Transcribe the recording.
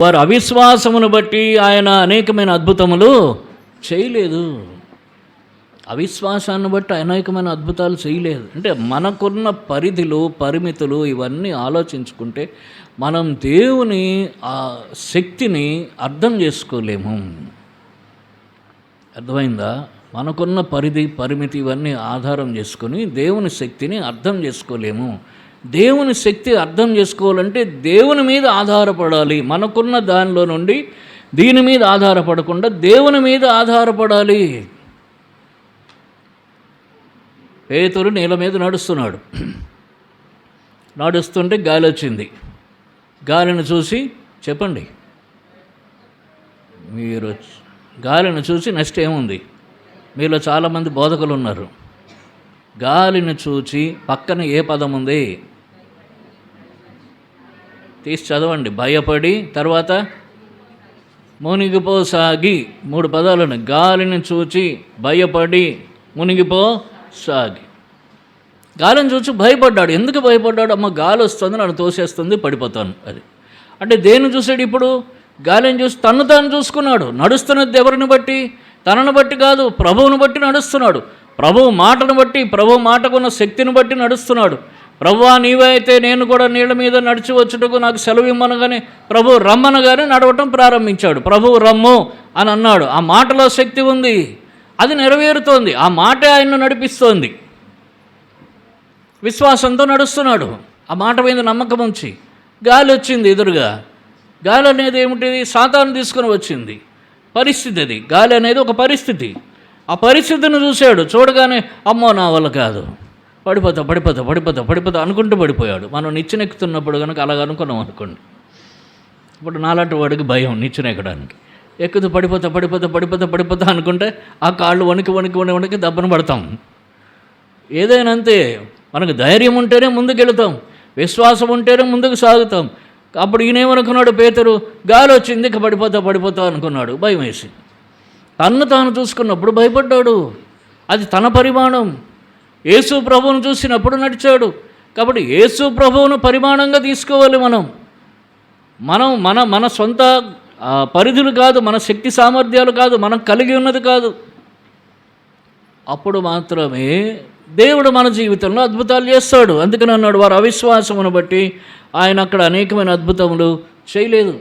వారి అవిశ్వాసమును బట్టి ఆయన అనేకమైన అద్భుతములు చేయలేదు. అవిశ్వాసాన్ని బట్టి అనేకమైన అద్భుతాలు చేయలేదు. అంటే మనకున్న పరిధులు, పరిమితులు ఇవన్నీ ఆలోచించుకుంటే మనం దేవుని ఆ శక్తిని అర్థం చేసుకోలేము. అర్థమైందా? మనకున్న పరిధి, పరిమితి ఇవన్నీ ఆధారం చేసుకొని దేవుని శక్తిని అర్థం చేసుకోలేము. దేవుని శక్తి అర్థం చేసుకోవాలంటే దేవుని మీద ఆధారపడాలి. మనకున్న దానిలో నుండి దీని మీద ఆధారపడకుండా దేవుని మీద ఆధారపడాలి. పేతురు నీళ్ళ మీద నడుస్తున్నాడు. నడుస్తుంటే గాలి వచ్చింది. గాలిని చూసి చెప్పండి, మీరు గాలిని చూసి నెక్స్ట్ ఏముంది? మీలో చాలామంది బోధకులు ఉన్నారు. గాలిని చూచి పక్కన ఏ పదం ఉంది తీసి చదవండి. భయపడి, తర్వాత మునిగిపోసాగి, 3 పదాలను. గాలిని చూచి, భయపడి, మునిగిపోసాగి. గాలిని చూసి భయపడ్డాడు. ఎందుకు భయపడ్డాడు? అమ్మ గాలి వస్తుంది, నన్ను తోసేస్తుంది, పడిపోతాను. అది అంటే దేన్ని చూసాడు? ఇప్పుడు గాలిని చూసి తను తాను చూసుకున్నాడు. నడుస్తున్నది ఎవరిని బట్టి? తనను బట్టి కాదు, ప్రభువును బట్టి నడుస్తున్నాడు. ప్రభువు మాటను బట్టి, ప్రభు మాటకున్న శక్తిని బట్టి నడుస్తున్నాడు. ప్రభువా నీవే అయితే నేను కూడా నీళ్ళ మీద నడిచి వచ్చుటకు నాకు సెలవు ఇమ్మనగానే ప్రభు రమ్మనగానే నడవటం ప్రారంభించాడు. ప్రభువు రమ్ము అని అన్నాడు. ఆ మాటలో శక్తి ఉంది, అది నెరవేరుతోంది. ఆ మాటే ఆయన్ను నడిపిస్తోంది. విశ్వాసంతో నడుస్తున్నాడు, ఆ మాట మీద నమ్మకం ఉంచి. గాలి వచ్చింది ఎదురుగా. గాలి అనేది ఏమిటిది? సాతాను తీసుకుని వచ్చింది పరిస్థితి. అది గాలి అనేది ఒక పరిస్థితి. ఆ పరిస్థితిని చూశాడు. చూడగానే అమ్మో నా వల్ల కాదు, పడిపోతా పడిపోతా పడిపోతా పడిపోతా అనుకుంటూ పడిపోయాడు. మనం నిచ్చెనెక్కుతున్నప్పుడు కనుక అలాగ అనుకున్నాం అనుకోండి. ఇప్పుడు నాలాంటి వాడికి భయం నిచ్చెనెక్కడానికి. ఎక్కుతూ పడిపోతా పడిపోతా పడిపోతా పడిపోతా అనుకుంటే ఆ కాళ్ళు వణికి వణికి వణికి వణికి దెబ్బను పడతాం. ఏదైనా అంతే, మనకు ధైర్యం ఉంటేనే ముందుకెళ్తాం, విశ్వాసం ఉంటేనే ముందుకు సాగుతాం. అప్పుడు ఈయనేమనుకున్నాడు పేతురు? గాలి వచ్చింది, ఇక పడిపోతా పడిపోతా అనుకున్నాడు, భయం వేసి. తన్ను తాను చూసుకున్నప్పుడు భయపడ్డాడు. అది తన పరిమాణం. యేసు ప్రభువును చూసినప్పుడు నడిచాడు. కాబట్టి యేసు ప్రభువును పరిమాణంగా తీసుకోవాలి. మనం మన సొంత పరిధులు కాదు, మన శక్తి సామర్థ్యాలు కాదు, మనం కలిగి ఉన్నది కాదు. అప్పుడు మాత్రమే దేవుడు మన జీవితంలో అద్భుతాలు చేస్తాడు. అందుకని అన్నాడు, వారు అవిశ్వాసమును బట్టి ఆయన అక్కడ అనేకమైన అద్భుతములు చేయలేదు.